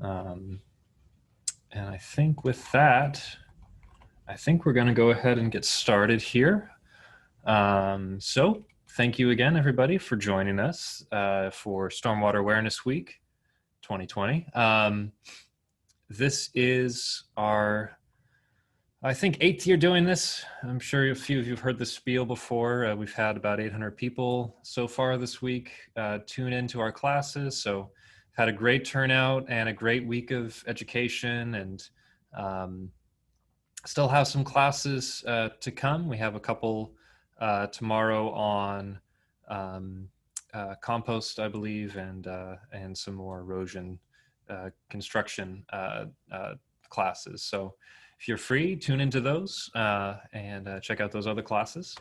Um, and I think with that, I think we're going to go ahead and get started here. So thank you again, everybody, for joining us for Stormwater Awareness Week 2020. This is our, I think, 8th year doing this. I'm sure a few of you have heard this spiel before. We've had about 800 people so far this week tune into our classes. So had a great turnout and a great week of education, and still have some classes to come. We have a couple tomorrow on compost, I believe, and some more erosion construction classes. So if you're free, tune into those and check out those other classes.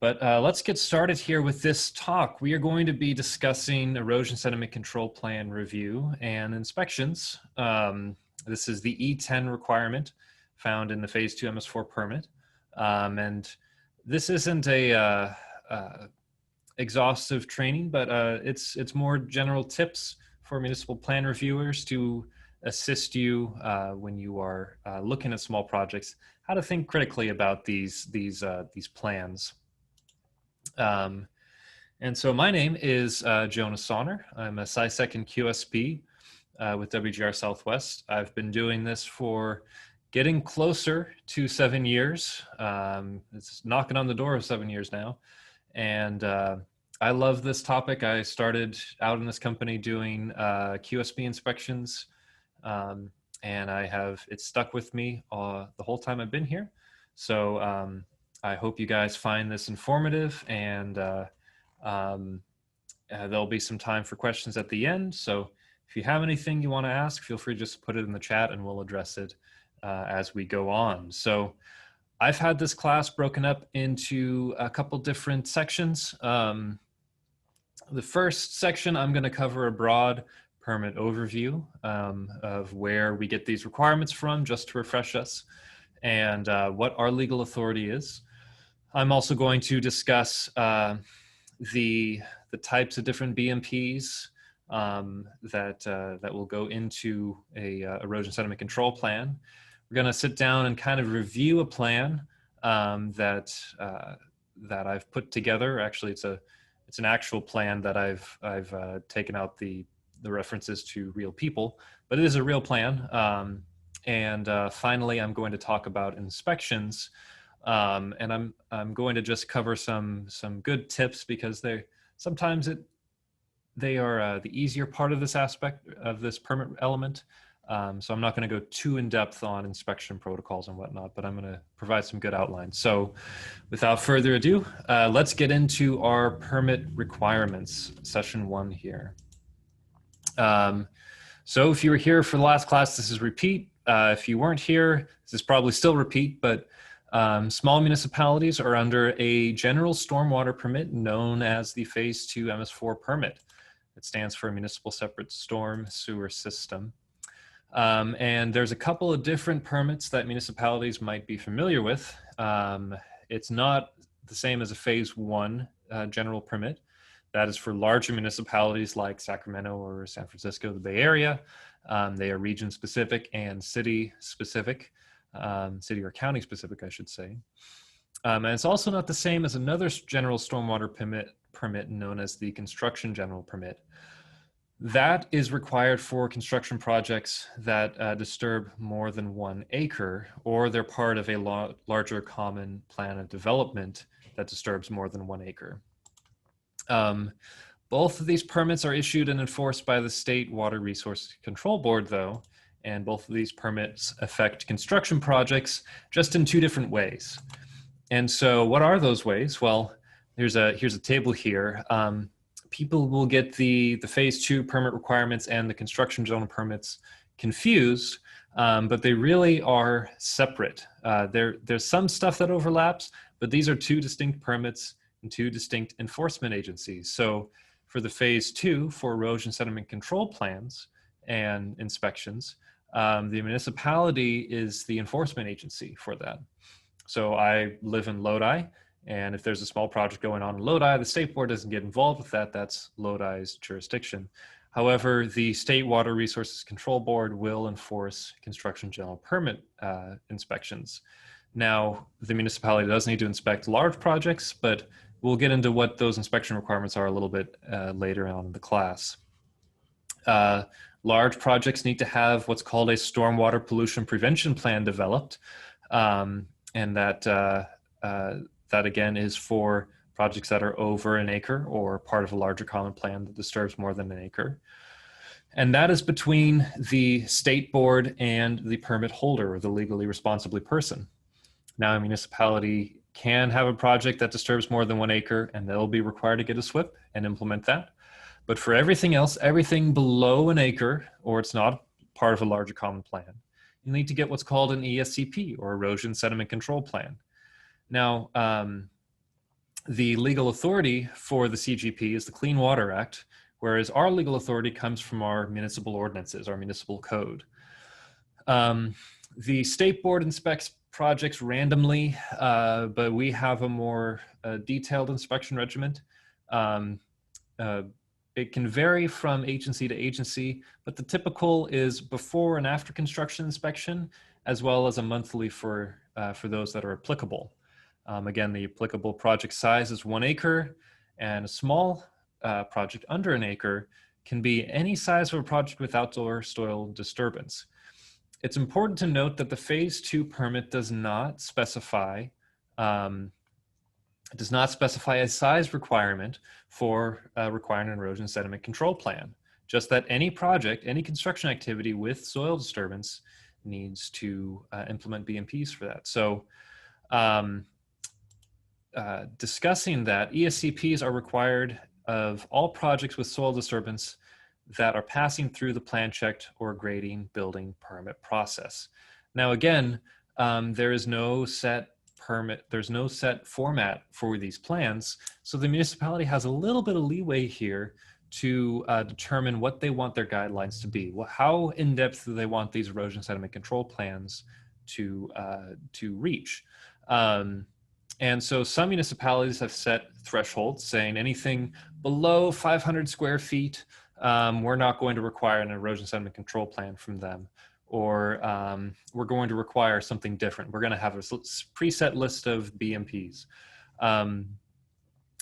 But let's get started here with this talk. We are going to be discussing erosion sediment control plan review and inspections. This is the E10 requirement found in the Phase II MS4 permit. And this isn't a exhaustive training, but it's more general tips for municipal plan reviewers to assist you when you are looking at small projects, how to think critically about these plans. And so my name is Jonas Sonner. I'm a SciSec and QSP with WGR Southwest. I've been doing this for getting closer to 7 years. It's knocking on the door of 7 years now. And I love this topic. I started out in this company doing QSP inspections, and it's stuck with me the whole time I've been here. So I hope you guys find this informative, and there'll be some time for questions at the end. So if you have anything you want to ask, feel free to just put it in the chat and we'll address it as we go on. So I've had this class broken up into a couple different sections. The first section, I'm going to cover a broad permit overview of where we get these requirements from, just to refresh us, and what our legal authority is. I'm also going to discuss the types of different BMPs that will go into a erosion sediment control plan. We're going to sit down and kind of review a plan that I've put together. Actually, it's an actual plan that I've taken out the references to real people, but it is a real plan. And finally, I'm going to talk about inspections, and I'm going to just cover some good tips, because sometimes they are the easier part of this aspect of this permit element. So I'm not going to go too in depth on inspection protocols and whatnot, but I'm going to provide some good outlines. So without further ado, let's get into our permit requirements, session 1 here. So if you were here for the last class, this is repeat. If you weren't here, this is probably still repeat, but small municipalities are under a general stormwater permit known as the Phase II MS4 permit. It stands for Municipal Separate Storm Sewer System. And there's a couple of different permits that municipalities might be familiar with. It's not the same as a Phase I general permit. That is for larger municipalities like Sacramento or San Francisco, the Bay Area. They are region specific and city specific, city or county specific, I should say. And it's also not the same as another general stormwater permit known as the construction general permit. That is required for construction projects that disturb more than 1 acre, or they're part of a larger common plan of development that disturbs more than 1 acre. Both of these permits are issued and enforced by the State Water Resources Control Board, though, and both of these permits affect construction projects just in 2 different ways. And so what are those ways? Well, here's a table here. People will get the Phase II permit requirements and the construction zone permits confused, but they really are separate. There's some stuff that overlaps, but these are 2 distinct permits and 2 distinct enforcement agencies. So for the Phase II, for erosion sediment control plans and inspections, the municipality is the enforcement agency for that. So I live in Lodi, and if there's a small project going on in Lodi, the state board doesn't get involved with that. That's Lodi's jurisdiction. However, the State Water Resources Control Board will enforce construction general permit inspections. Now, the municipality does need to inspect large projects, but we'll get into what those inspection requirements are a little bit later on in the class. Large projects need to have what's called a stormwater pollution prevention plan developed, and that again is for projects that are over an acre or part of a larger common plan that disturbs more than an acre. And that is between the state board and the permit holder, or the legally responsible person. Now, a municipality can have a project that disturbs more than 1 acre, and they'll be required to get a SWIP and implement that. But for everything else, everything below an acre, or it's not part of a larger common plan, you need to get what's called an ESCP, or Erosion Sediment Control Plan. Now, the legal authority for the CGP is the Clean Water Act, whereas our legal authority comes from our municipal ordinances, our municipal code. The state board inspects projects randomly, but we have a more detailed inspection regimen. It can vary from agency to agency, but the typical is before and after construction inspection, as well as a monthly for those that are applicable. Again, the applicable project size is 1 acre, and a small project under an acre can be any size of a project with outdoor soil disturbance. It's important to note that the Phase II permit does not specify a size requirement for requiring an erosion sediment control plan. Just that any project, any construction activity with soil disturbance needs to implement BMPs for that. So discussing that, ESCPs are required of all projects with soil disturbance that are passing through the plan checked or grading building permit process. Now, again, there is no set permit, there's no set format for these plans. So the municipality has a little bit of leeway here to determine what they want their guidelines to be. How in-depth do they want these erosion sediment control plans to reach? And so some municipalities have set thresholds saying anything below 500 square feet, we're not going to require an erosion sediment control plan from them, or we're going to require something different. We're going to have a preset list of BMPs.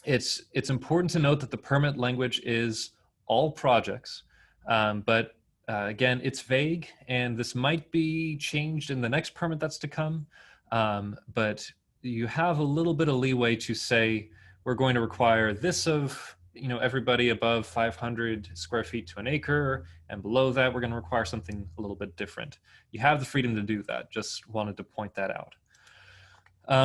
It's important to note that the permit language is all projects, but again, it's vague, and this might be changed in the next permit that's to come, but you have a little bit of leeway to say, we're going to require this of everybody above 500 square feet to an acre, and below that, we're going to require something a little bit different. You have the freedom to do that. Just wanted to point that out.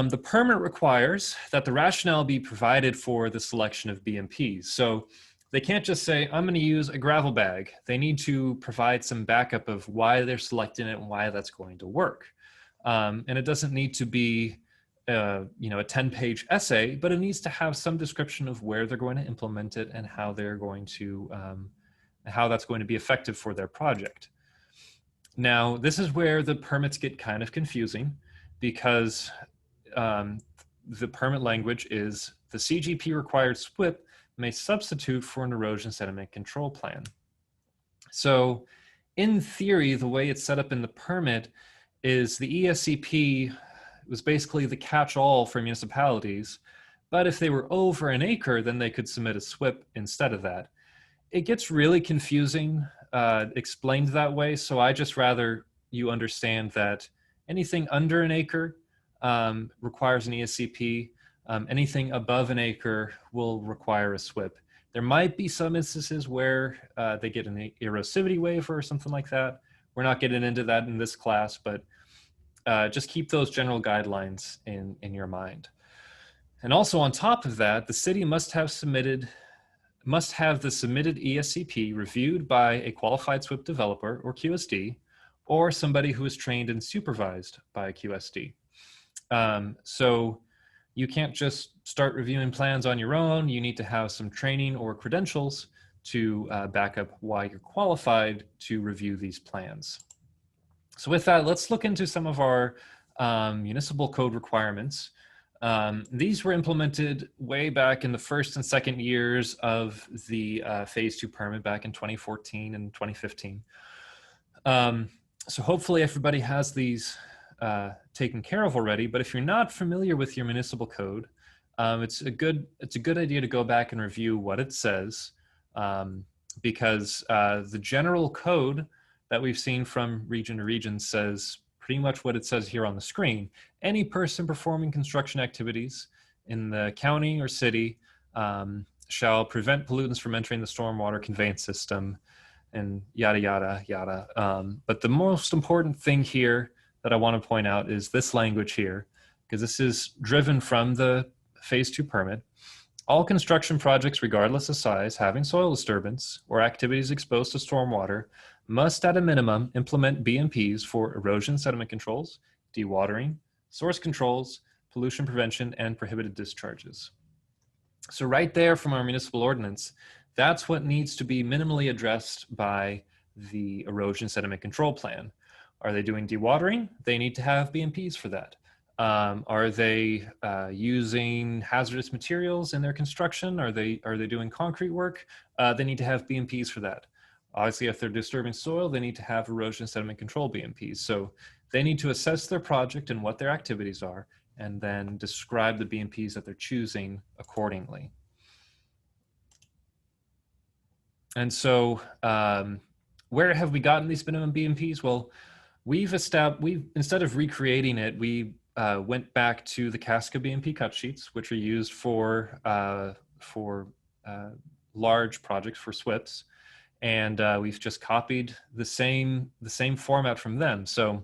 The permit requires that the rationale be provided for the selection of BMPs. So they can't just say, I'm going to use a gravel bag. They need to provide some backup of why they're selecting it and why that's going to work. And it doesn't need to be a 10-page essay, but it needs to have some description of where they're going to implement it and how they're going to, how that's going to be effective for their project. Now, this is where the permits get kind of confusing, because the permit language is the CGP required SWIP may substitute for an erosion sediment control plan. So in theory, the way it's set up in the permit is the ESCP was basically the catch-all for municipalities, but if they were over an acre, then they could submit a SWIP instead of that. It gets really confusing explained that way, so I just rather you understand that anything under an acre requires an ESCP. Anything above an acre will require a SWIP. There might be some instances where they get an erosivity waiver or something like that. We're not getting into that in this class, but just keep those general guidelines in your mind. And also on top of that, the city must have the submitted ESCP reviewed by a qualified SWIP developer or QSD, or somebody who is trained and supervised by a QSD. So you can't just start reviewing plans on your own. You need to have some training or credentials to back up why you're qualified to review these plans. So with that, let's look into some of our municipal code requirements. These were implemented way back in the first and second years of the Phase II permit back in 2014 and 2015. So hopefully everybody has these taken care of already, but if you're not familiar with your municipal code, it's a good idea to go back and review what it says, because the general code that we've seen from region to region says pretty much what it says here on the screen. Any person performing construction activities in the county or city shall prevent pollutants from entering the stormwater conveyance system, and yada, yada, yada. But the most important thing here that I want to point out is this language here, because this is driven from the Phase II permit. All construction projects, regardless of size, having soil disturbance or activities exposed to stormwater must at a minimum implement BMPs for erosion sediment controls, dewatering, source controls, pollution prevention, and prohibited discharges. So right there from our municipal ordinance, that's what needs to be minimally addressed by the erosion sediment control plan. Are they doing dewatering? They need to have BMPs for that. Are they using hazardous materials in their construction? Are they doing concrete work? They need to have BMPs for that. Obviously, if they're disturbing soil, they need to have erosion sediment control BMPs. So they need to assess their project and what their activities are, and then describe the BMPs that they're choosing accordingly. And so where have we gotten these minimum BMPs? Well, we've instead of recreating it, we went back to the Casca BMP cut sheets, which are used for large projects, for SWIPs, and we've just copied the same format from them. So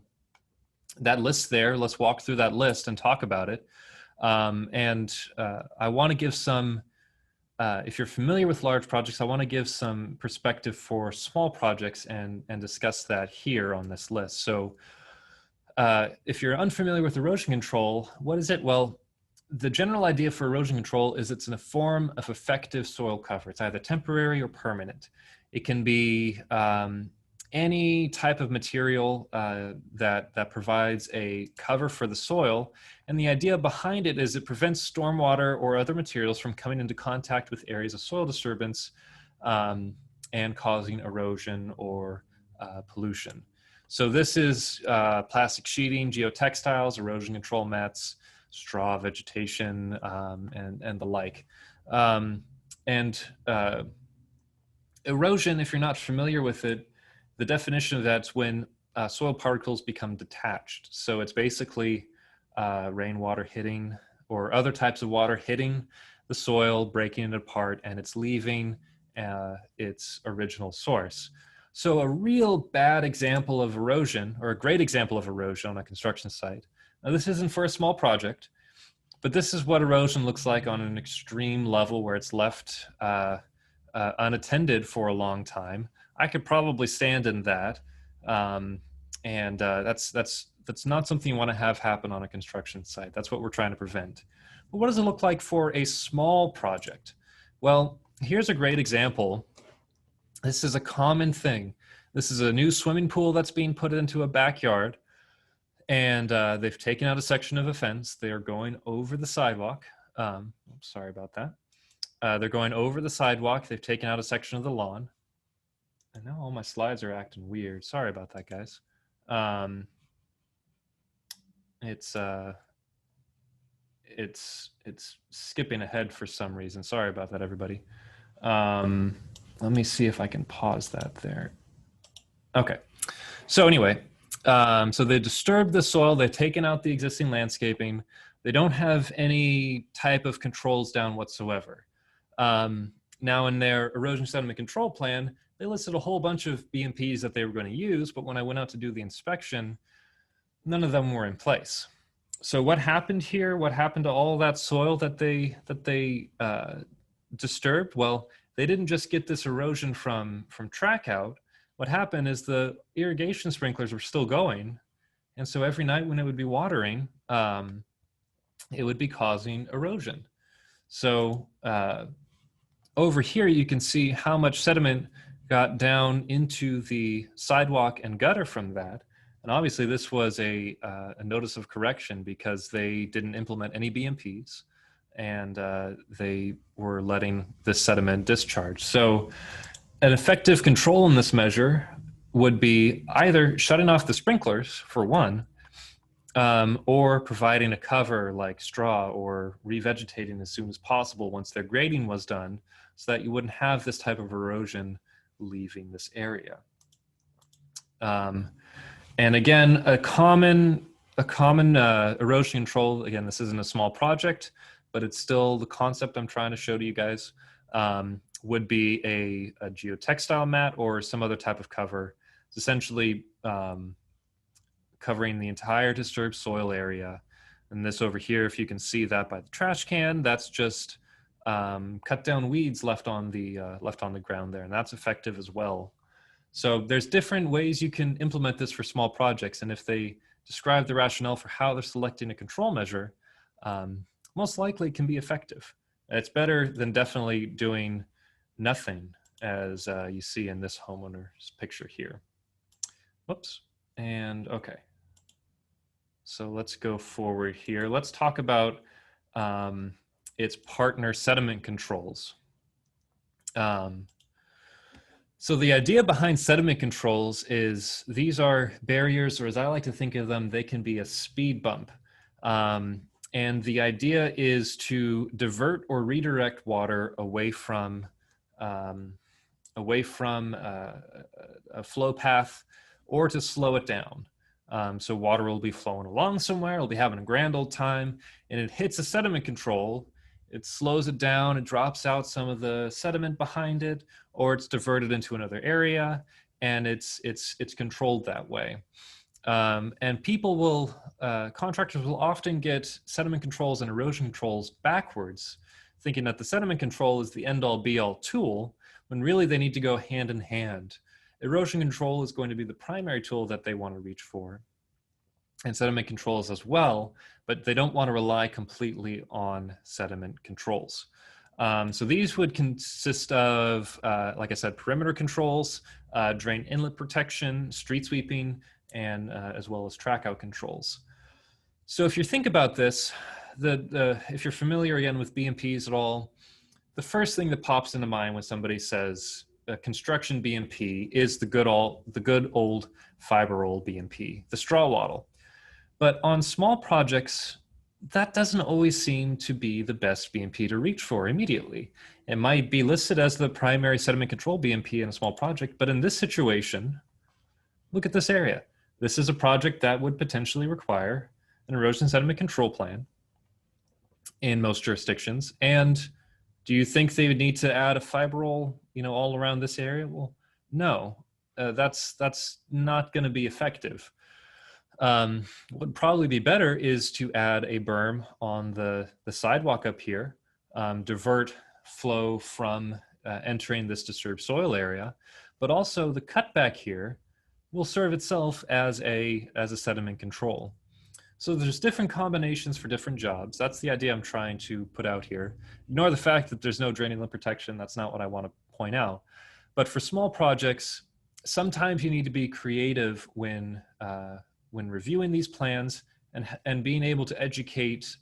that list there, let's walk through that list and talk about it. I want to give some, if you're familiar with large projects, I want to give some perspective for small projects and discuss that here on this list. So if you're unfamiliar with erosion control, what is it? Well, the general idea for erosion control is it's in a form of effective soil cover. It's either temporary or permanent. It can be any type of material that provides a cover for the soil. And the idea behind it is it prevents stormwater or other materials from coming into contact with areas of soil disturbance and causing erosion or pollution. So this is plastic sheeting, geotextiles, erosion control mats, straw, vegetation, and the like. Erosion, if you're not familiar with it, the definition of that's when soil particles become detached. So it's basically rainwater hitting or other types of water hitting the soil, breaking it apart, and it's leaving its original source. So a real bad example of erosion, or a great example of erosion on a construction site. Now this isn't for a small project, but this is what erosion looks like on an extreme level where it's left unattended for a long time. I could probably stand in that, that's not something you want to have happen on a construction site. That's what we're trying to prevent. But what does it look like for a small project? Well, here's a great example. This is a common thing. This is a new swimming pool that's being put into a backyard, and they've taken out a section of a fence. They're going over the sidewalk. Sorry about that. They're going over the sidewalk. They've taken out a section of the lawn. And now all my slides are acting weird. Sorry about that, guys. It's skipping ahead for some reason. Sorry about that, everybody. Let me see if I can pause that there. Okay. So anyway, so they disturbed the soil. They've taken out the existing landscaping. They don't have any type of controls down whatsoever. Now in their erosion sediment control plan, they listed a whole bunch of BMPs that they were going to use, but when I went out to do the inspection, none of them were in place. So what happened here? What happened to all that soil that they disturbed? Well, they didn't just get this erosion from track out. What happened is the irrigation sprinklers were still going, and so every night when it would be watering, it would be causing erosion. So over here, you can see how much sediment got down into the sidewalk and gutter from that. And obviously this was a notice of correction because they didn't implement any BMPs, and they were letting this sediment discharge. So an effective control in this measure would be either shutting off the sprinklers, for one, or providing a cover like straw or revegetating as soon as possible once their grading was done, so that you wouldn't have this type of erosion leaving this area. And again, a common erosion control, again, this isn't a small project, but it's still the concept I'm trying to show to you guys, would be a geotextile mat or some other type of cover. It's essentially covering the entire disturbed soil area. And this over here, if you can see that by the trash can, that's just cut down weeds left on the ground there, and that's effective as well. So there's different ways you can implement this for small projects, and if they describe the rationale for how they're selecting a control measure, most likely it can be effective. It's better than definitely doing nothing, as you see in this homeowner's picture here. Whoops, and okay. So let's go forward here. Let's talk about its partner sediment controls. So the idea behind sediment controls is these are barriers, or as I like to think of them, they can be a speed bump. And the idea is to divert or redirect water away from a flow path, or to slow it down. So water will be flowing along somewhere, it'll be having a grand old time, and it hits a sediment control. It slows it down, it drops out some of the sediment behind it, or it's diverted into another area, and it's controlled that way. And people will, contractors will often get sediment controls and erosion controls backwards, thinking that the sediment control is the end-all be-all tool, when really they need to go hand in hand. Erosion control is going to be the primary tool that they want to reach for, and sediment controls as well, but they don't want to rely completely on sediment controls. So these would consist of, like I said, perimeter controls, drain inlet protection, street sweeping, and as well as track out controls. So if you think about this, if you're familiar again with BMPs at all, the first thing that pops into mind when somebody says a construction BMP is the good old fiber roll BMP, the straw wattle. But on small projects, that doesn't always seem to be the best BMP to reach for immediately. It might be listed as the primary sediment control BMP in a small project, but in this situation, look at this area. This is a project that would potentially require an erosion sediment control plan in most jurisdictions. And do you think they would need to add a fiber roll, all around this area? Well, no, that's not going to be effective. What would probably be better is to add a berm on the sidewalk up here, divert flow from entering this disturbed soil area, but also the cutback here will serve itself as a sediment control. So there's different combinations for different jobs. That's the idea I'm trying to put out here. Ignore the fact that there's no drain inlet protection. That's not what I want to point out. But for small projects, sometimes you need to be creative when reviewing these plans and being able to educate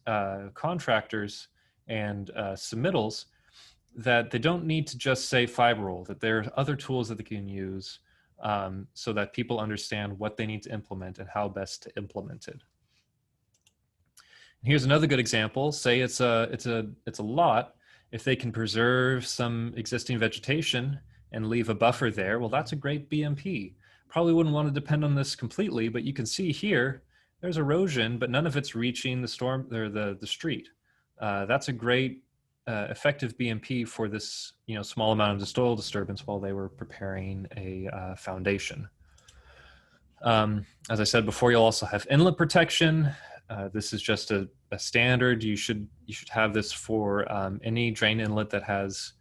contractors and submittals that they don't need to just say fiber roll, that there are other tools that they can use so that people understand what they need to implement and how best to implement it. Here's another good example. Say it's a lot. If they can preserve some existing vegetation and leave a buffer there, well, that's a great BMP. Probably wouldn't want to depend on this completely, but you can see here, there's erosion, but none of it's reaching the storm or the street. That's a great effective BMP for this small amount of soil disturbance while they were preparing a foundation. As I said before, you'll also have inlet protection. This is just a standard. You should have this for any drain inlet that has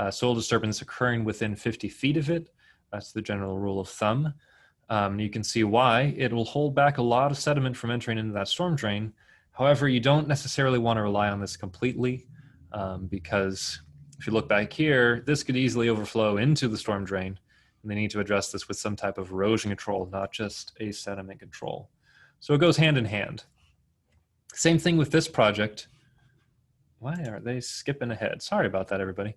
soil disturbance occurring within 50 feet of it. That's the general rule of thumb. You can see why. It will hold back a lot of sediment from entering into that storm drain. However, you don't necessarily want to rely on this completely because if you look back here, this could easily overflow into the storm drain And they need to address this with some type of erosion control, not just a sediment control. So it goes hand in hand. Same thing with this project. Why are they skipping ahead? Sorry about that, everybody.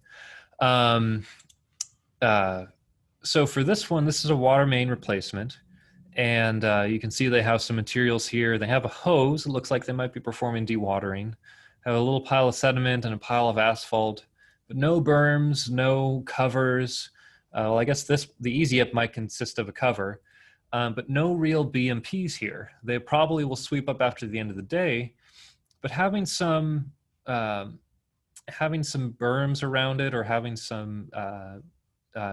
So for this one, this is a water main replacement. And you can see they have some materials here. They have a hose. It looks like they might be performing dewatering. Have a little pile of sediment and a pile of asphalt, but no berms, no covers. Well, I guess the easy up might consist of a cover, but no real BMPs here. They probably will sweep up after the end of the day, but having some berms around it, or having some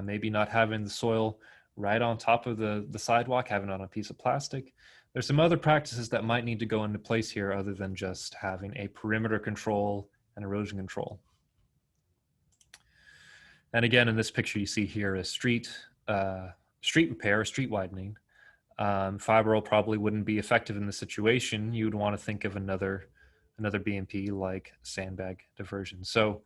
maybe not having the soil right on top of the sidewalk, having it on a piece of plastic. There's some other practices that might need to go into place here other than just having a perimeter control and erosion control. And again, in this picture, you see here a street repair, street widening. Fiber roll probably wouldn't be effective in this situation. You would want to think of another BMP like sandbag diversion. So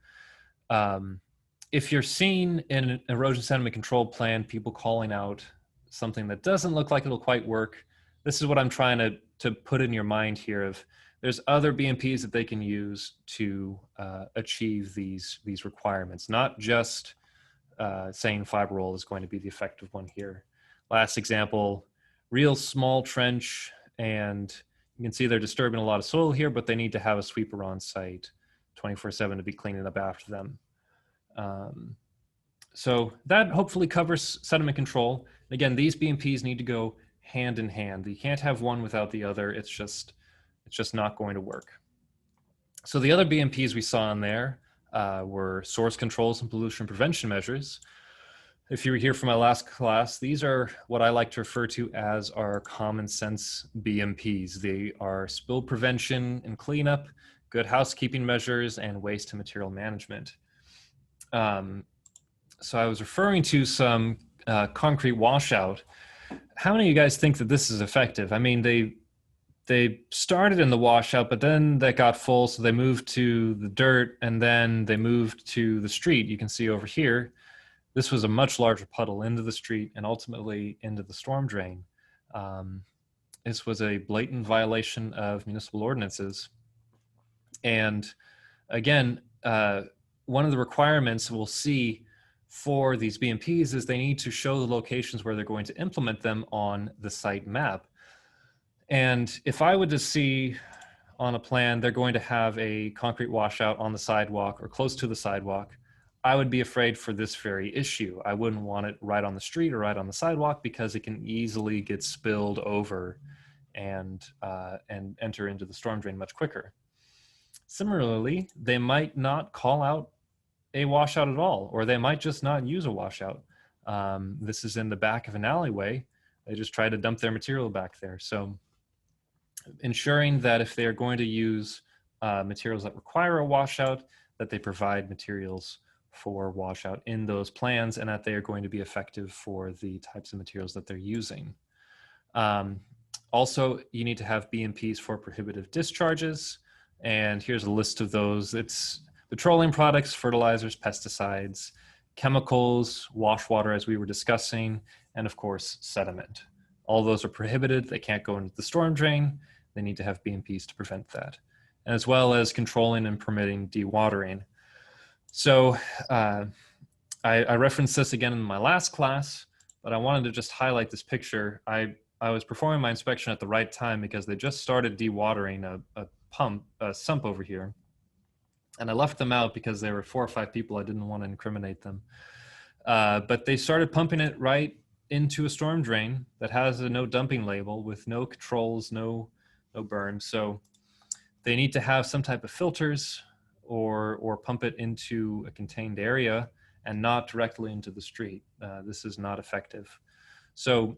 if you're seeing in an erosion sediment control plan people calling out something that doesn't look like it'll quite work, this is what I'm trying to put in your mind here of there's other BMPs that they can use to achieve these requirements, not just saying fiber roll is going to be the effective one here. Last example, real small trench, and you can see they're disturbing a lot of soil here, but they need to have a sweeper on site 24/7 to be cleaning up after them. So that hopefully covers sediment control. Again, these BMPs need to go hand in hand. You can't have one without the other. It's just not going to work. So the other BMPs we saw in there were source controls and pollution prevention measures. If you were here for my last class, these are what I like to refer to as our common sense BMPs. They are spill prevention and cleanup, good housekeeping measures, and waste and material management. So I was referring to some concrete washout. How many of you guys think that this is effective? I mean, they started in the washout, but then that got full, so they moved to the dirt, and then they moved to the street. You can see over here, this was a much larger puddle into the street and ultimately into the storm drain. This was a blatant violation of municipal ordinances. And again, one of the requirements we'll see for these BMPs is they need to show the locations where they're going to implement them on the site map. And if I would just see on a plan, they're going to have a concrete washout on the sidewalk or close to the sidewalk, I would be afraid for this very issue. I wouldn't want it right on the street or right on the sidewalk because it can easily get spilled over and enter into the storm drain much quicker. Similarly, they might not call out a washout at all, or they might just not use a washout. This is in the back of an alleyway. They just try to dump their material back there. So ensuring that if they are going to use materials that require a washout, that they provide materials for washout in those plans and that they are going to be effective for the types of materials that they're using. Also, you need to have BMPs for prohibitive discharges. And here's a list of those. It's petroleum products, fertilizers, pesticides, chemicals, wash water, as we were discussing, and of course, sediment. All those are prohibited. They can't go into the storm drain. They need to have BMPs to prevent that, and as well as controlling and permitting dewatering. So I referenced this again in my last class, but I wanted to just highlight this picture. I was performing my inspection at the right time because they just started dewatering a sump over here. And I left them out because there were 4 or 5 people. I didn't want to incriminate them. But they started pumping it right into a storm drain that has a no dumping label with no controls, no burn. So they need to have some type of filters or pump it into a contained area and not directly into the street. This is not effective. So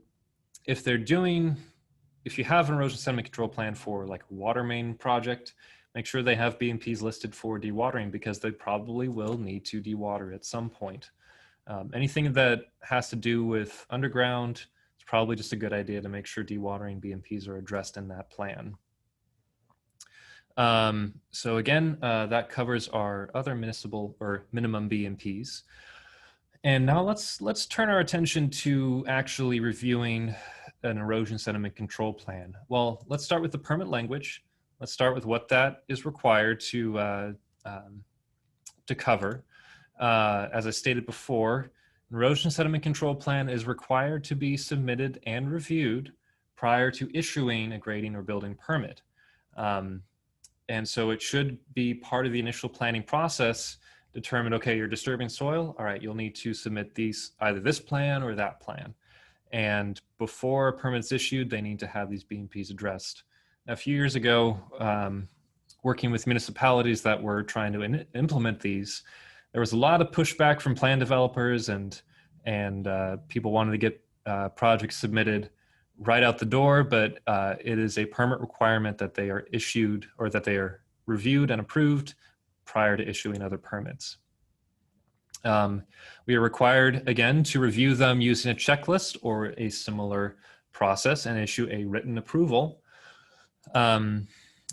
if you have an erosion sediment control plan for like a water main project, make sure they have BMPs listed for dewatering because they probably will need to dewater at some point. Anything that has to do with underground, it's probably just a good idea to make sure dewatering BMPs are addressed in that plan. So again, that covers our other municipal or minimum BMPs. And now let's turn our attention to actually reviewing an erosion sediment control plan. Well, let's start with the permit language. Let's start with what that is required to cover. As I stated before, an erosion sediment control plan is required to be submitted and reviewed prior to issuing a grading or building permit. And so it should be part of the initial planning process. Determine, okay, you're disturbing soil. All right, you'll need to submit either this plan or that plan. And before a permit's issued, they need to have these BMPs addressed. Now, a few years ago, working with municipalities that were trying to implement these, there was a lot of pushback from plan developers and people wanted to get projects submitted right out the door, but it is a permit requirement that they are issued or that they are reviewed and approved prior to issuing other permits. We are required, again, to review them using a checklist or a similar process and issue a written approval. And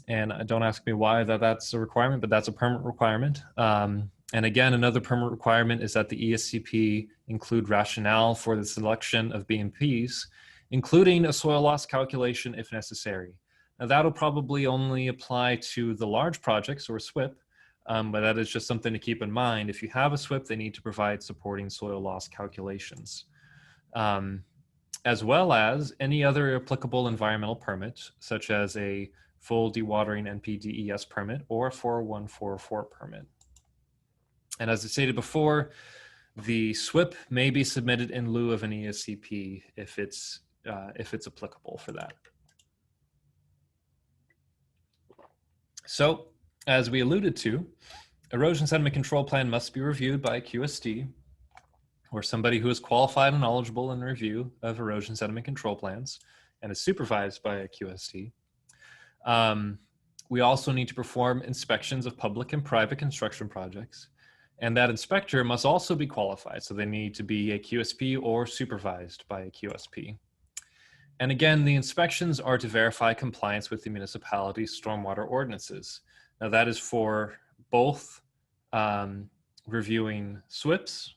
don't ask me why that's a requirement, but that's a permit requirement. And again, another permit requirement is that the ESCP include rationale for the selection of BMPs, including a soil loss calculation if necessary. Now, that'll probably only apply to the large projects or SWIP, but that is just something to keep in mind. If you have a SWIP, they need to provide supporting soil loss calculations, as well as any other applicable environmental permit, such as a full dewatering NPDES permit or a 41444 permit. And as I stated before, the SWIP may be submitted in lieu of an ESCP if it's applicable for that. So, as we alluded to, erosion sediment control plan must be reviewed by a QSD or somebody who is qualified and knowledgeable in the review of erosion sediment control plans and is supervised by a QSD. We also need to perform inspections of public and private construction projects, and that inspector must also be qualified. So they need to be a QSP or supervised by a QSP. And again, the inspections are to verify compliance with the municipality's stormwater ordinances. Now that is for both reviewing SWIPs,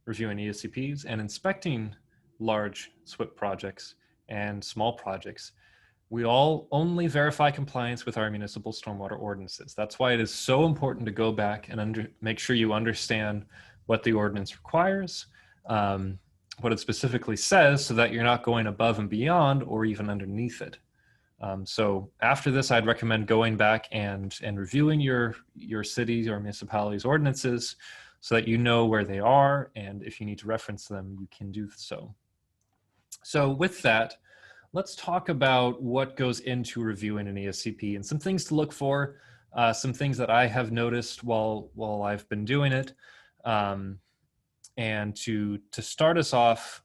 reviewing ESCPs, and inspecting large SWIP projects and small projects. We all only verify compliance with our municipal stormwater ordinances. That's why it is so important to go back and make sure you understand what the ordinance requires, what it specifically says, so that you're not going above and beyond or even underneath it. So after this, I'd recommend going back and reviewing your city's or municipality's ordinances so that you know where they are, and if you need to reference them, you can do so. So with that, let's talk about what goes into reviewing an ESCP and some things to look for, some things that I have noticed while I've been doing it. And to start us off,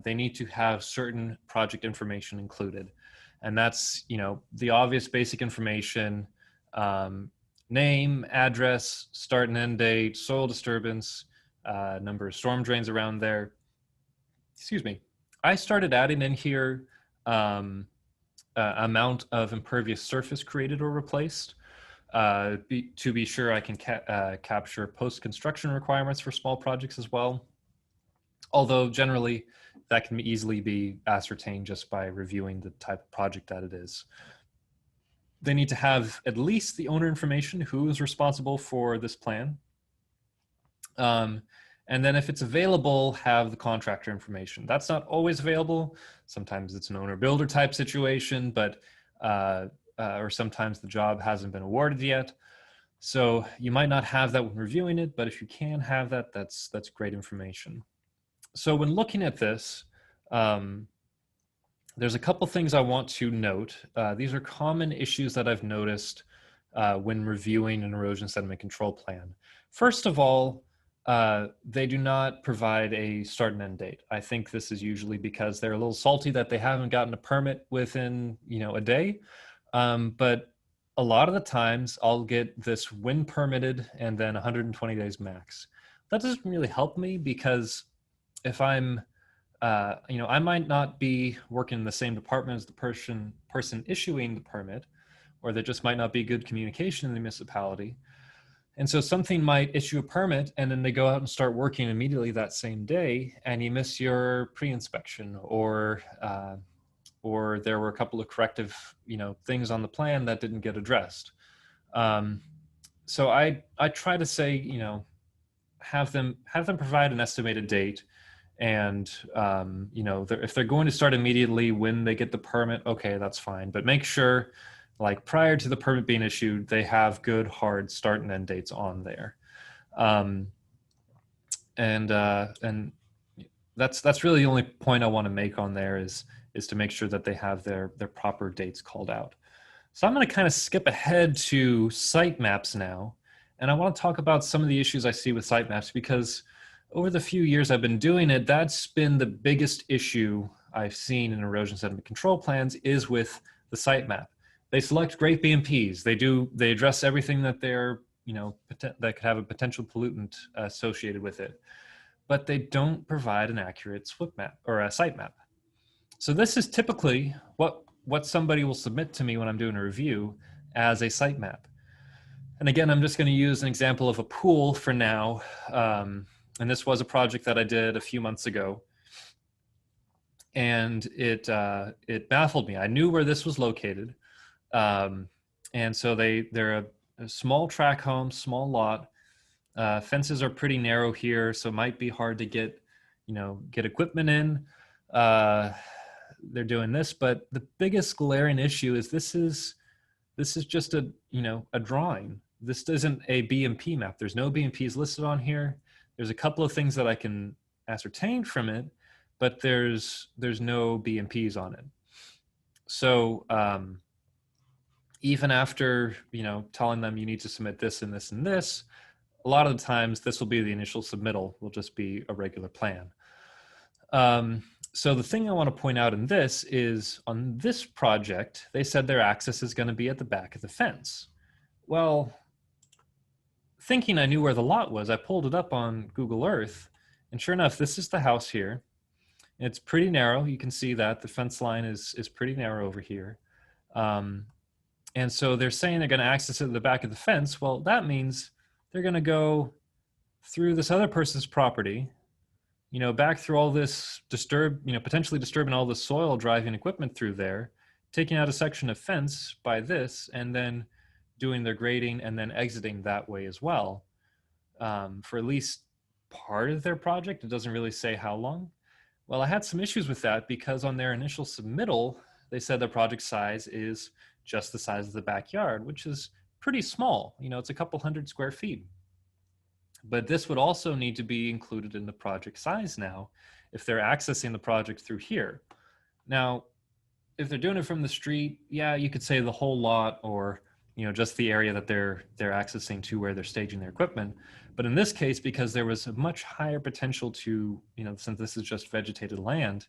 they need to have certain project information included. And that's, the obvious basic information, name, address, start and end date, soil disturbance, number of storm drains around there. Excuse me. I started adding in here amount of impervious surface created or replaced to be sure I can capture post-construction requirements for small projects as well. Although generally that can easily be ascertained just by reviewing the type of project that it is. They need to have at least the owner information, who is responsible for this plan. And then if it's available, have the contractor information. That's not always available. Sometimes it's an owner builder type situation, but or sometimes the job hasn't been awarded yet. So you might not have that when reviewing it, but if you can have that, that's great information. So when looking at this, there's a couple things I want to note. These are common issues that I've noticed when reviewing an erosion sediment control plan. First of all, they do not provide a start and end date. I think this is usually because they're a little salty that they haven't gotten a permit within, a day. But a lot of the times I'll get this when permitted and then 120 days max. That doesn't really help me because if I'm, I might not be working in the same department as the person issuing the permit, or there just might not be good communication in the municipality. And so something might issue a permit and then they go out and start working immediately that same day, and you miss your pre-inspection, or there were a couple of corrective, things on the plan that didn't get addressed. So I try to say, have them provide an estimated date, and if they're going to start immediately when they get the permit, okay, that's fine. But make sure, like prior to the permit being issued, they have good hard start and end dates on there. And that's really the only point I want to make on there is to make sure that they have their proper dates called out. So I'm going to kind of skip ahead to site maps now, and I want to talk about some of the issues I see with site maps, because over the few years I've been doing it, that's been the biggest issue I've seen in erosion sediment control plans, is with the site map. They select great BMPs. They address everything that they're, that could have a potential pollutant associated with it, but they don't provide an accurate SWIP map or a site map. So this is typically what somebody will submit to me when I'm doing a review as a site map. And again, I'm just going to use an example of a pool for now. And this was a project that I did a few months ago. And it baffled me. I knew where this was located. And so they're a small track home, small lot. Fences are pretty narrow here, so it might be hard to get equipment in. They're doing this, but the biggest glaring issue is this is just a drawing. This isn't a BMP map. There's no BMPs listed on here. There's a couple of things that I can ascertain from it, but there's no BMPs on it. So even after telling them you need to submit this and this and this, a lot of the times this will be the initial submittal, will just be a regular plan. So the thing I want to point out in this is, on this project, they said their access is going to be at the back of the fence. Well, thinking I knew where the lot was, I pulled it up on Google Earth, and sure enough, this is the house here. It's pretty narrow. You can see that the fence line is pretty narrow over here. And so they're saying they're going to access it at the back of the fence. Well, that means they're going to go through this other person's property, back through all this potentially disturbing all the soil, driving equipment through there, taking out a section of fence by this, and then doing their grading and then exiting that way as well, for at least part of their project. It doesn't really say how long. Well, I had some issues with that, because on their initial submittal, they said their project size is just the size of the backyard, which is pretty small. It's a couple hundred square feet. But this would also need to be included in the project size now, if they're accessing the project through here. Now, if they're doing it from the street, yeah, you could say the whole lot, or just the area that they're accessing to where they're staging their equipment. But in this case, because there was a much higher potential to, since this is just vegetated land,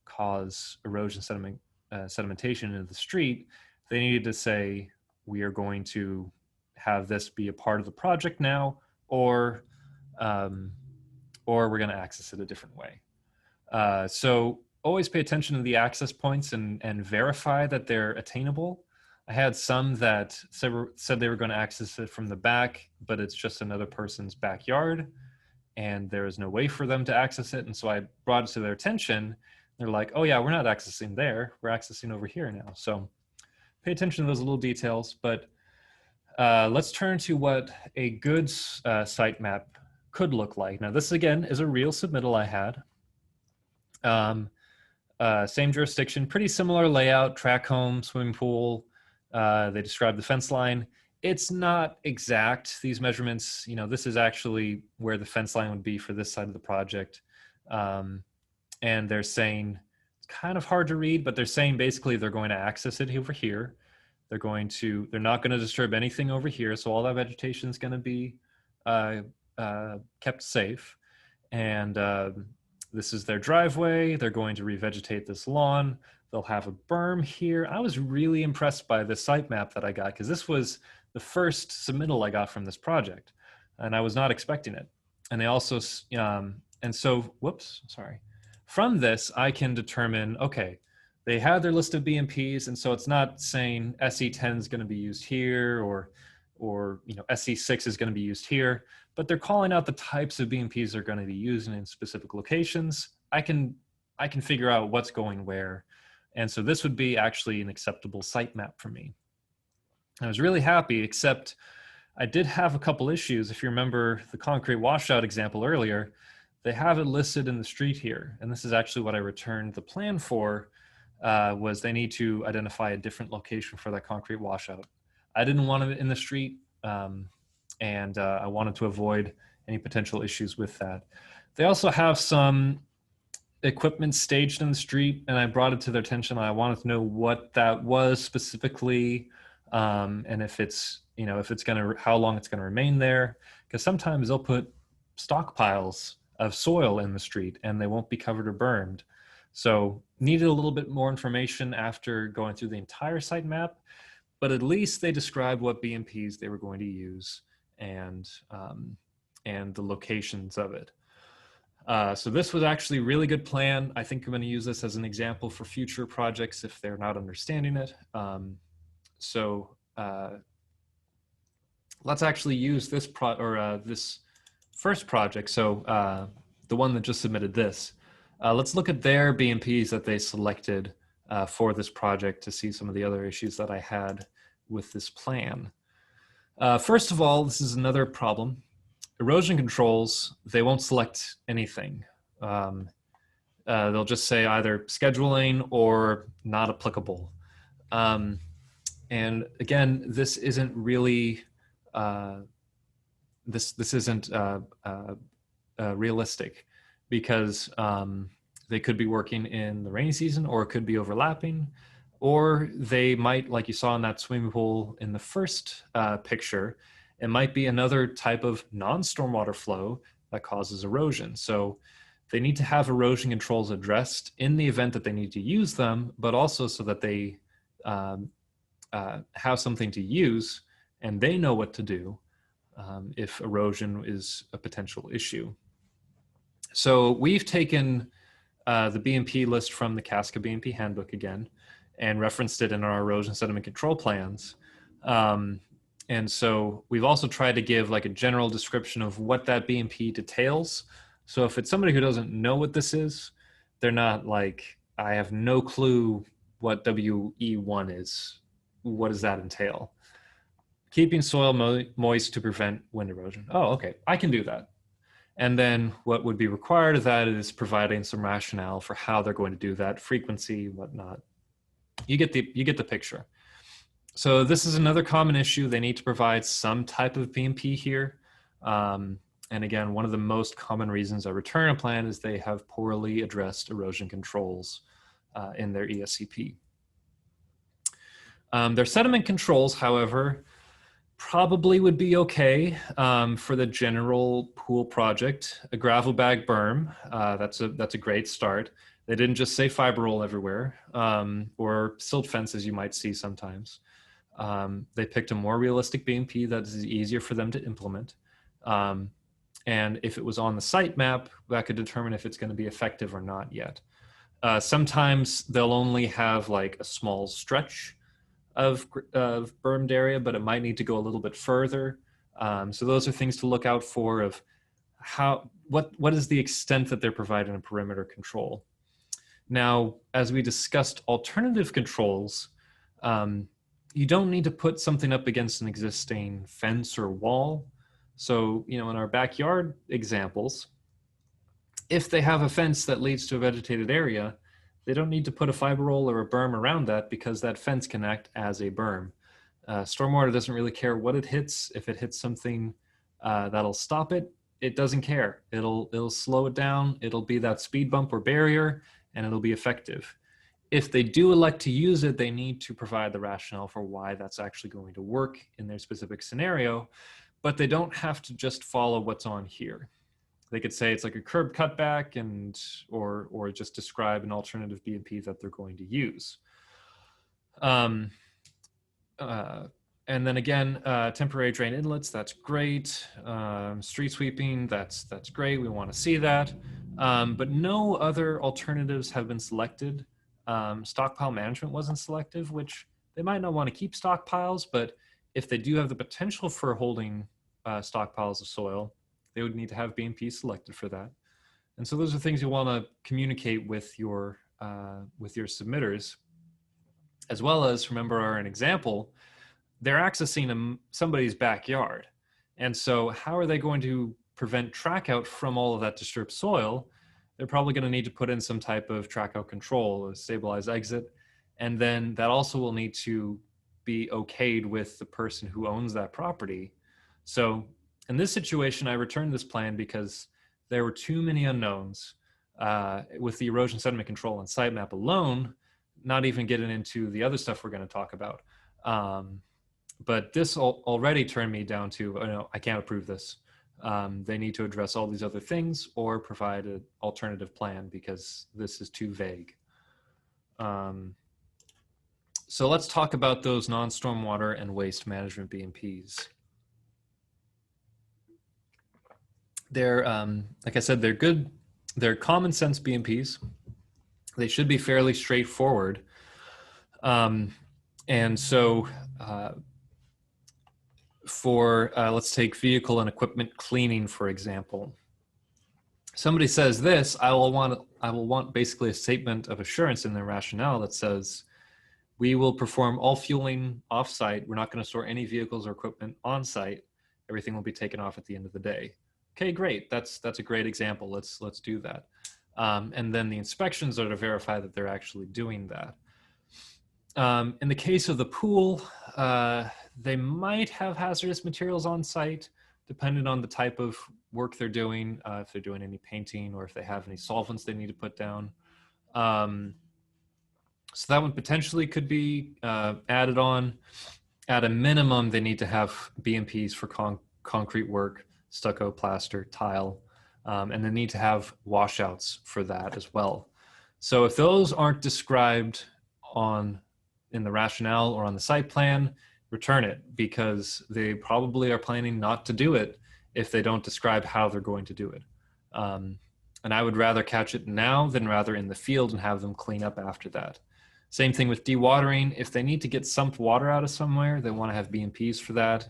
cause erosion sedimentation into the street, they needed to say, we are going to have this be a part of the project now, or we're going to access it a different way. So always pay attention to the access points and verify that they're attainable. I had some that said they were going to access it from the back, but it's just another person's backyard, and there is no way for them to access it. And so I brought it to their attention. They're like, oh yeah, we're not accessing there. We're accessing over here now. So pay attention to those little details. But let's turn to what a good site map could look like. Now, this again is a real submittal I had. Same jurisdiction, pretty similar layout, track home, swimming pool. They describe the fence line. It's not exact, these measurements. This is actually where the fence line would be for this side of the project. And they're saying, it's kind of hard to read, but they're saying basically they're going to access it over here. They're not going to disturb anything over here. So all that vegetation is going to be kept safe. And this is their driveway. They're going to revegetate this lawn. They'll have a berm here. I was really impressed by the site map that I got, because this was the first submittal I got from this project, and I was not expecting it. And they also, from this, I can determine, okay, they had their list of BMPs, and so it's not saying SE10 is going to be used here, or or SE6 is going to be used here, but they're calling out the types of BMPs they're going to be using in specific locations. I can figure out what's going where. And so this would be actually an acceptable site map for me. I was really happy, except I did have a couple issues. If you remember the concrete washout example earlier, they have it listed in the street here. And this is actually what I returned the plan for, was they need to identify a different location for that concrete washout. I didn't want it in the street, and I wanted to avoid any potential issues with that. They also have some equipment staged in the street, and I brought it to their attention. I wanted to know what that was specifically, and if it's how long it's gonna remain there, because sometimes they'll put stockpiles of soil in the street and they won't be covered or burned. So needed a little bit more information after going through the entire site map, but at least they described what BMPs they were going to use and the locations of it. So this was actually a really good plan. I think I'm going to use this as an example for future projects if they're not understanding it. Let's actually use this this first project. So the one that just submitted this. Let's look at their BMPs that they selected for this project to see some of the other issues that I had with this plan. First of all, this is another problem. Erosion controls, they won't select anything. They'll just say either scheduling or not applicable. And again, this isn't really, this isn't realistic, because they could be working in the rainy season, or it could be overlapping, or they might, like you saw in that swimming pool in the first picture, it might be another type of non-stormwater flow that causes erosion. So they need to have erosion controls addressed in the event that they need to use them, but also so that they have something to use and they know what to do if erosion is a potential issue. So we've taken the BMP list from the Casca BMP handbook again and referenced it in our erosion sediment control plans. And so we've also tried to give like a general description of what that BMP details. So if it's somebody who doesn't know what this is, they're not like, I have no clue what WE1 is. What does that entail? Keeping soil moist to prevent wind erosion. Oh, okay, I can do that. And then what would be required of that is providing some rationale for how they're going to do that, frequency, whatnot. You get the picture. So this is another common issue. They need to provide some type of BMP here. And again, one of the most common reasons I return a plan is they have poorly addressed erosion controls in their ESCP. Their sediment controls, however, probably would be okay for the general pool project. A gravel bag berm, that's a great start. They didn't just say fiber roll everywhere, or silt fences you might see sometimes. They picked a more realistic BMP that is easier for them to implement. And if it was on the site map, that could determine if it's going to be effective or not yet. Sometimes they'll only have like a small stretch of bermed area, but it might need to go a little bit further. So those are things to look out for of what is the extent that they're providing a perimeter control. Now, as we discussed alternative controls, you don't need to put something up against an existing fence or wall. So, in our backyard examples, if they have a fence that leads to a vegetated area, they don't need to put a fiber roll or a berm around that, because that fence can act as a berm. Stormwater doesn't really care what it hits. If it hits something that'll stop it, it doesn't care. It'll slow it down. It'll be that speed bump or barrier, and it'll be effective. If they do elect to use it, they need to provide the rationale for why that's actually going to work in their specific scenario, but they don't have to just follow what's on here. They could say it's like a curb cutback or just describe an alternative BMP that they're going to use. And then again, temporary drain inlets, that's great. Street sweeping, that's great. We want to see that. But no other alternatives have been selected. Stockpile management wasn't selective, which they might not want to keep stockpiles, but if they do have the potential for holding stockpiles of soil, they would need to have BMPs selected for that. And so those are things you want to communicate with your submitters, as well as, remember an example, they're accessing somebody's backyard. And so how are they going to prevent track out from all of that disturbed soil? They're probably going to need to put in some type of track out control, a stabilized exit. And then that also will need to be okayed with the person who owns that property. So in this situation, I returned this plan because there were too many unknowns with the erosion sediment control and sitemap alone, not even getting into the other stuff we're going to talk about. But this already turned me down to, no, I can't approve this. They need to address all these other things or provide an alternative plan because this is too vague. So let's talk about those non-stormwater and waste management BMPs. They're, like I said, they're good. They're common sense BMPs. They should be fairly straightforward. And so let's take vehicle and equipment cleaning, for example. Somebody says this, I will want basically a statement of assurance in their rationale that says, we will perform all fueling off-site. We're not going to store any vehicles or equipment on-site. Everything will be taken off at the end of the day. Okay, great. That's a great example. Let's do that. And then the inspections are to verify that they're actually doing that. In the case of the pool, they might have hazardous materials on site, depending on the type of work they're doing, if they're doing any painting or if they have any solvents they need to put down. So that one potentially could be added on. At a minimum, they need to have BMPs for concrete work, stucco, plaster, tile, and they need to have washouts for that as well. So if those aren't described in the rationale or on the site plan, return it, because they probably are planning not to do it if they don't describe how they're going to do it. And I would rather catch it now than rather in the field and have them clean up after that. Same thing with dewatering. If they need to get sumped water out of somewhere, they want to have BMPs for that.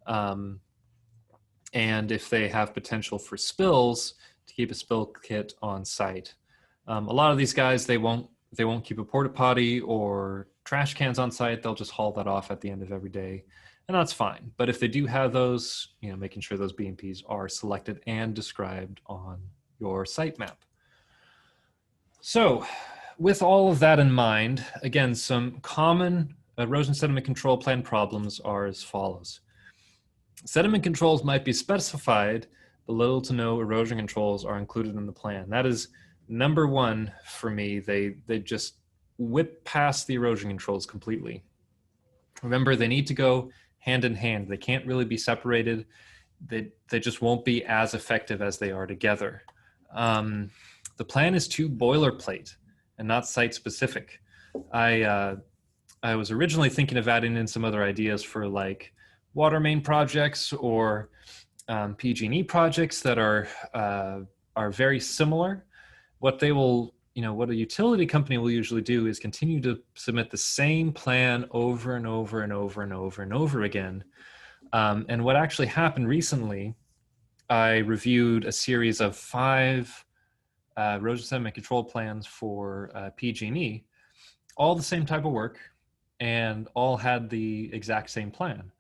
And if they have potential for spills, to keep a spill kit on site. A lot of these guys, they won't keep a porta potty or trash cans on site. They'll just haul that off at the end of every day, and that's fine. But if they do have those, making sure those BMPs are selected and described on your site map. So with all of that in mind, again, some common erosion sediment control plan problems are as follows. Sediment controls might be specified, but little to no erosion controls are included in the plan. That is number one for me. They just whip past the erosion controls completely. Remember, they need to go hand in hand. They can't really be separated. They just won't be as effective as they are together. The plan is too boilerplate and not site specific. I was originally thinking of adding in some other ideas for like water main projects or PG&E projects that are very similar. What a utility company will usually do is continue to submit the same plan over and over and over and over and over again. And what actually happened recently, I reviewed a series of 5 erosion sediment control plans for PG&E, all the same type of work, and all had the exact same plan.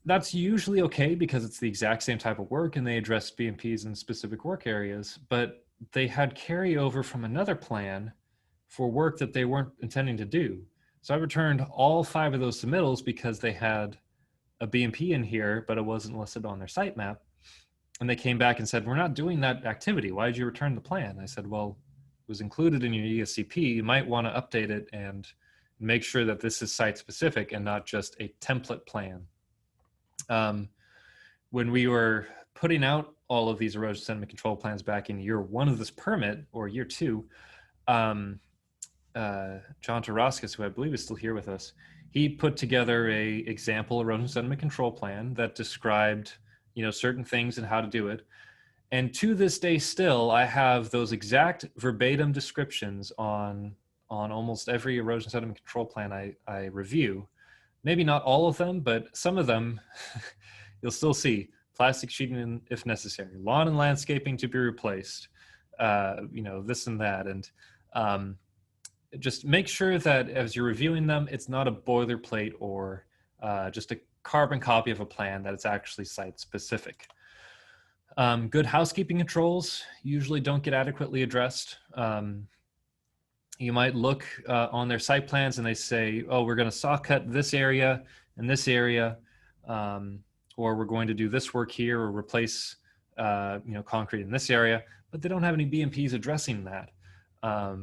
That's usually okay because it's the exact same type of work and they address BMPs in specific work areas, but they had carryover from another plan for work that they weren't intending to do. So I returned all 5 of those submittals because they had a BMP in here, but it wasn't listed on their sitemap. And they came back and said, we're not doing that activity. Why did you return the plan? I said, well, it was included in your ESCP. You might want to update it and make sure that this is site specific and not just a template plan. When we were putting out all of these erosion sediment control plans back in year 1 of this permit, or year 2, John Taraskis, who I believe is still here with us, he put together a example erosion sediment control plan that described, certain things and how to do it. And to this day still, I have those exact verbatim descriptions on almost every erosion sediment control plan I review. maybe not all of them, but some of them you'll still see plastic sheeting if necessary, lawn and landscaping to be replaced, you know, this and that. And just make sure that as you're reviewing them, it's not a boilerplate or just a carbon copy of a plan, that it's actually site specific. Good housekeeping controls usually don't get adequately addressed. You might look on their site plans and they say, oh, we're going to saw cut this area and this area, or we're going to do this work here or replace you know, concrete in this area, but they don't have any BMPs addressing that.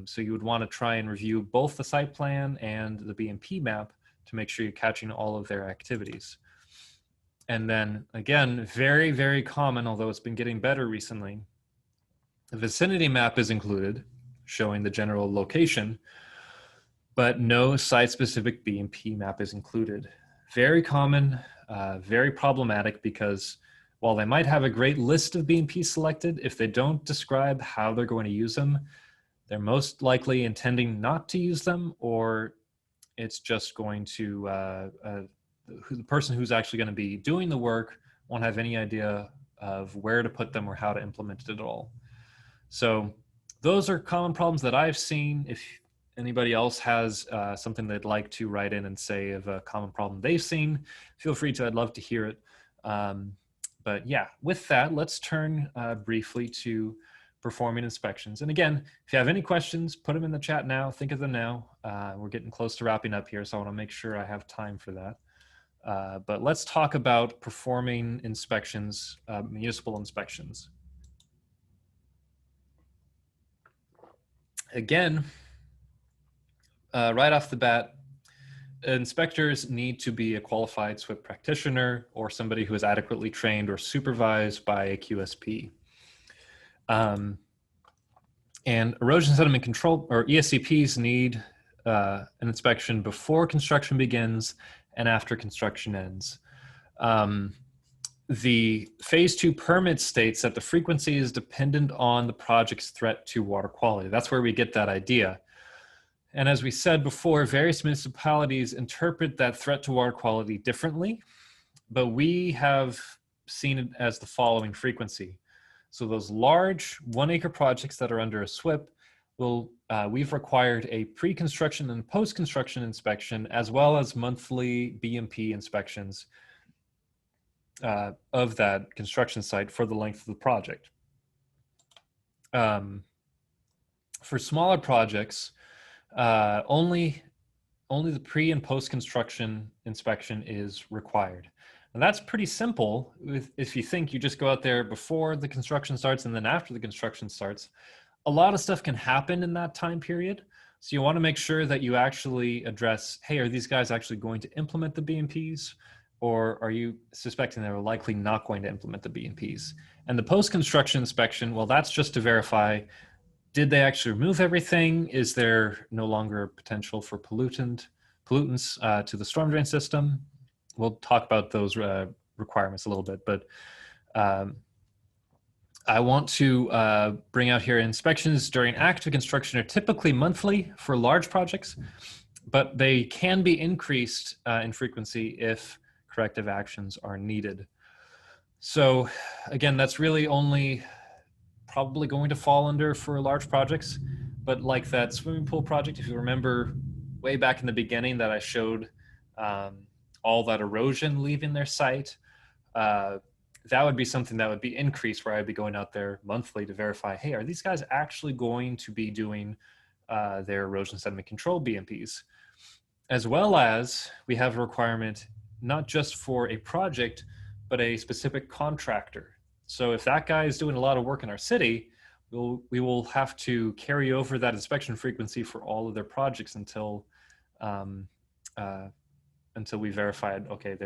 So you would want to try and review both the site plan and the BMP map to make sure you're catching all of their activities. And then again, very, very common, although it's been getting better recently, the vicinity map is included, showing the general location, but no site-specific BMP map is included. Very common, very problematic, because while they might have a great list of BMPs selected, if they don't describe how they're going to use them, they're most likely intending not to use them, or it's just going to, the person who's actually going to be doing the work won't have any idea of where to put them or how to implement it at all. So those are common problems that I've seen. If anybody else has something they'd like to write in and say of a common problem they've seen, feel free to. I'd love to hear it. But yeah, with that, let's turn briefly to performing inspections. And again, if you have any questions, put them in the chat now. Think of them now. We're getting close to wrapping up here, so I want to make sure I have time for that. But let's talk about performing inspections, municipal inspections. Again, right off the bat, inspectors need to be a qualified SWIP practitioner or somebody who is adequately trained or supervised by a QSP. And erosion sediment control, or ESCPs, need an inspection before construction begins and after construction ends. The Phase II permit states that the frequency is dependent on the project's threat to water quality. That's where we get that idea. And as we said before, various municipalities interpret that threat to water quality differently, but we have seen it as the following frequency. So those large 1 acre projects that are under a SWIP, we've required a pre-construction and post-construction inspection, as well as monthly BMP inspections of that construction site for the length of the project. For smaller projects, only the pre and post-construction inspection is required. And that's pretty simple. If you think you just go out there before the construction starts and then after the construction starts, a lot of stuff can happen in that time period. So you want to make sure that you actually address, hey, are these guys actually going to implement the BMPs? Or are you suspecting they're likely not going to implement the BMPs? And the post-construction inspection, well, that's just to verify, did they actually remove everything? Is there no longer potential for pollutants to the storm drain system? We'll talk about those requirements a little bit, but I want to bring out here inspections during active construction are typically monthly for large projects, but they can be increased in frequency if corrective actions are needed. So again, that's really only probably going to fall under for large projects, but like that swimming pool project, if you remember way back in the beginning that I showed all that erosion leaving their site, that would be something that would be increased, where I'd be going out there monthly to verify, hey, are these guys actually going to be doing their erosion sediment control BMPs? As well as we have a requirement not just for a project, but a specific contractor. So if that guy is doing a lot of work in our city, we will have to carry over that inspection frequency for all of their projects until we verified, okay,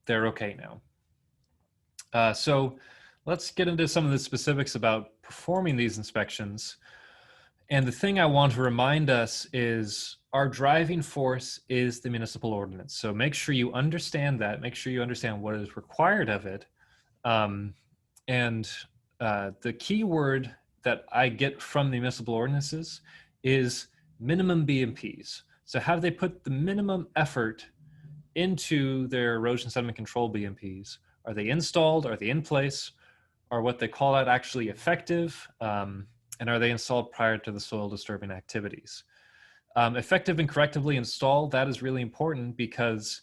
they're okay now. So let's get into some of the specifics about performing these inspections. And the thing I want to remind us is our driving force is the municipal ordinance. So make sure you understand that, make sure you understand what is required of it. And the key word that I get from the municipal ordinances is minimum BMPs. So have they put the minimum effort into their erosion sediment control BMPs. Are they installed? Are they in place? Are what they call out actually effective? And are they installed prior to the soil disturbing activities? Effective and correctively installed, that is really important because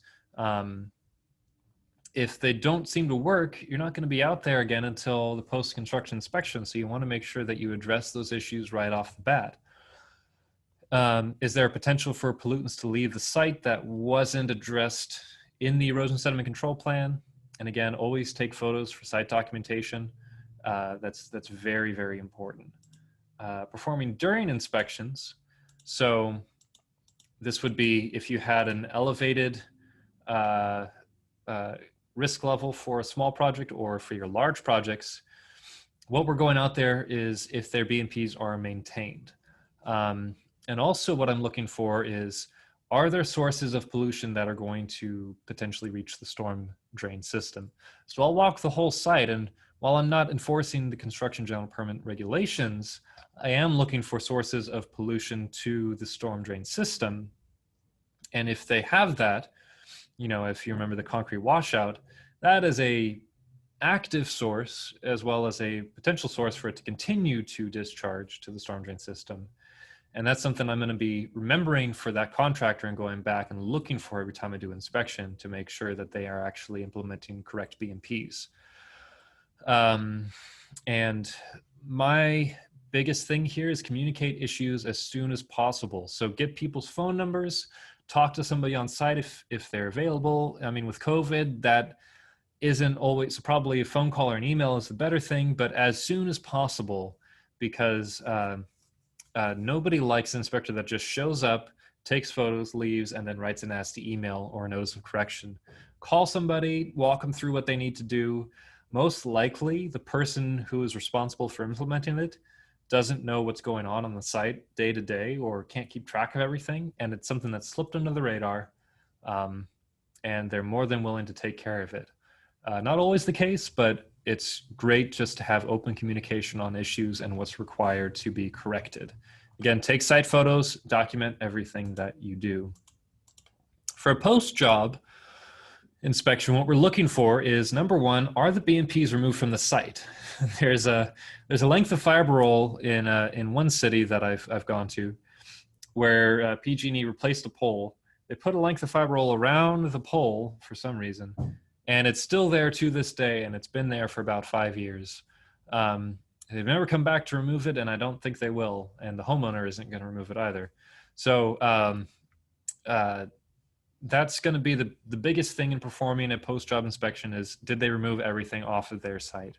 if they don't seem to work, you're not going to be out there again until the post-construction inspection. So you want to make sure that you address those issues right off the bat. Is there a potential for pollutants to leave the site that wasn't addressed in the erosion sediment control plan? And again, always take photos for site documentation. That's very, very important. Performing during inspections. So this would be if you had an elevated risk level for a small project or for your large projects, what we're going out there is if their BMPs are maintained. And also what I'm looking for is, are there sources of pollution that are going to potentially reach the storm drain system? So I'll walk the whole site, and while I'm not enforcing the construction general permit regulations, I am looking for sources of pollution to the storm drain system. And if they have that, you know, if you remember the concrete washout, that is a active source as well as a potential source for it to continue to discharge to the storm drain system. And that's something I'm going to be remembering for that contractor and going back and looking for every time I do inspection to make sure that they are actually implementing correct BMPs. And my biggest thing here is communicate issues as soon as possible. So get people's phone numbers, talk to somebody on site if they're available. I mean, with COVID, that isn't always, so probably a phone call or an email is the better thing, but as soon as possible, because nobody likes an inspector that just shows up, takes photos, leaves, and then writes a nasty email or a notice of correction. Call somebody, walk them through what they need to do. Most likely, the person who is responsible for implementing it doesn't know what's going on the site day to day or can't keep track of everything, and it's something that's slipped under the radar, and they're more than willing to take care of it. Not always the case, but it's great just to have open communication on issues and what's required to be corrected. Again, take site photos, document everything that you do. For a post-job inspection, what we're looking for is, number one, are the BMPs removed from the site? There's a length of fiber roll in one city that I've gone to where PG&E replaced a pole. They put a length of fiber roll around the pole for some reason, and it's still there to this day, and it's been there for about 5 years. They've never come back to remove it, and I don't think they will, and the homeowner isn't going to remove it either. So that's going to be the biggest thing in performing a post-job inspection is, did they remove everything off of their site?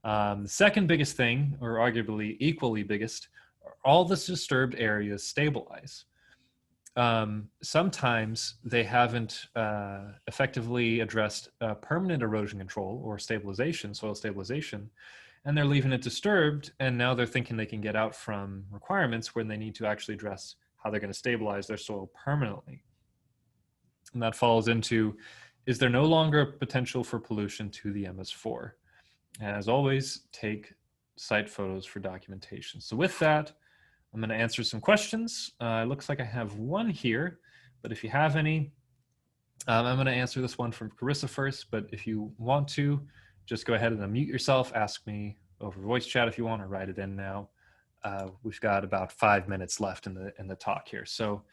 The second biggest thing, or arguably equally biggest, are all the disturbed areas stabilize. Sometimes they haven't effectively addressed permanent erosion control or stabilization, soil stabilization, and they're leaving it disturbed, and now they're thinking they can get out from requirements when they need to actually address how they're going to stabilize their soil permanently. And that falls into, is there no longer potential for pollution to the MS4? And as always, take site photos for documentation. So with that, I'm going to answer some questions. It looks like I have one here, but if you have any, I'm going to answer this one from Carissa first, but if you want to, just go ahead and unmute yourself, ask me over voice chat if you want, or write it in now. We've got about 5 minutes left in the talk here. So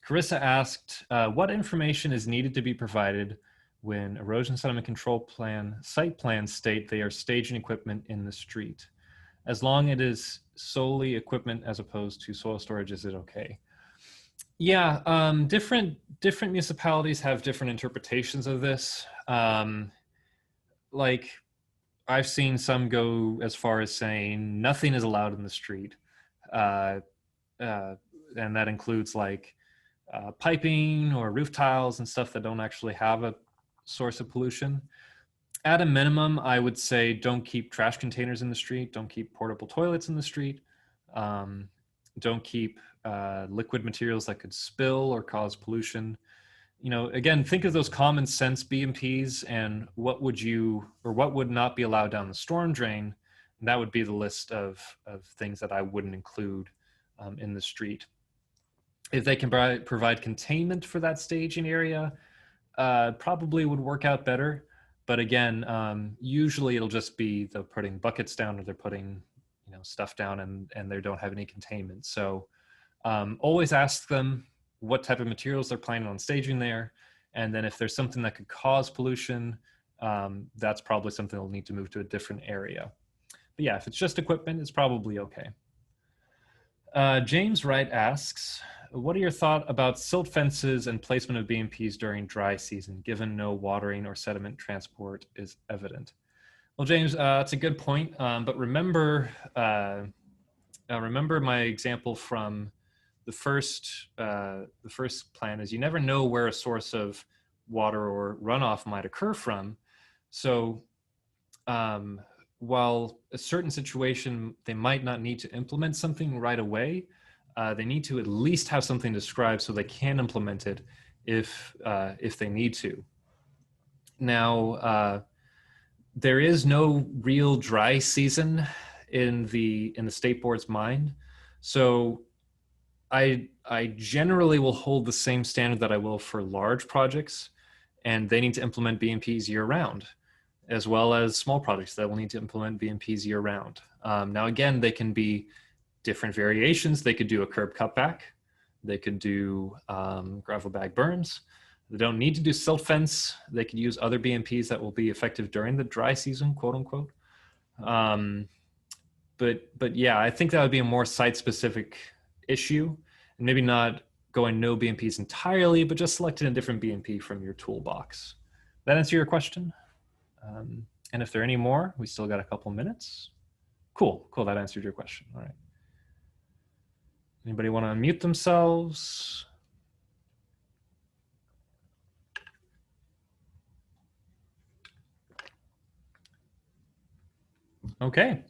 Carissa asked, what information is needed to be provided when erosion sediment control plan, site plans state they are staging equipment in the street? As long as it is solely equipment as opposed to soil storage, is it okay? Yeah, different municipalities have different interpretations of this. Like, I've seen some go as far as saying nothing is allowed in the street. And that includes like piping or roof tiles and stuff that don't actually have a source of pollution. At a minimum, I would say don't keep trash containers in the street. Don't keep portable toilets in the street. Don't keep liquid materials that could spill or cause pollution. You know, again, think of those common sense BMPs and what would you, or what would not be allowed down the storm drain. And that would be the list of things that I wouldn't include in the street. If they can provide containment for that staging area, probably would work out better. But again, usually it'll just be they're putting buckets down or they're putting stuff down and they don't have any containment. So always ask them what type of materials they're planning on staging there. And then if there's something that could cause pollution, that's probably something they'll need to move to a different area. But yeah, if it's just equipment, it's probably okay. James Wright asks, what are your thoughts about silt fences and placement of BMPs during dry season, given no watering or sediment transport is evident? Well, James, that's a good point. But remember my example from the first plan is you never know where a source of water or runoff might occur from. So while a certain situation, they might not need to implement something right away, they need to at least have something described so they can implement it if they need to. Now, there is no real dry season in the state board's mind. So I generally will hold the same standard that I will for large projects, and they need to implement BMPs year round, as well as small projects that will need to implement BMPs year round. Now, again, they can be different variations. They could do a curb cutback. They could do gravel bag berms. They don't need to do silt fence. They could use other BMPs that will be effective during the dry season, quote unquote. But yeah, I think that would be a more site-specific issue, and maybe not going no BMPs entirely, but just selecting a different BMP from your toolbox. That answer your question? And if there are any more, we still got a couple minutes. Cool, that answered your question. All right. Anybody want to unmute themselves? Okay.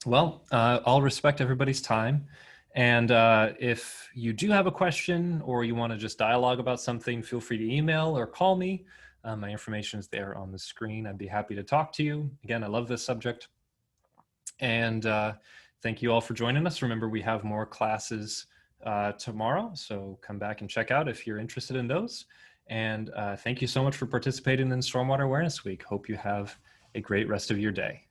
Well, I'll respect everybody's time. And if you do have a question or you want to just dialogue about something, feel free to email or call me. My information is there on the screen. I'd be happy to talk to you. Again, I love this subject. And thank you all for joining us. Remember, we have more classes tomorrow, so come back and check out if you're interested in those. And thank you so much for participating in Stormwater Awareness Week. Hope you have a great rest of your day.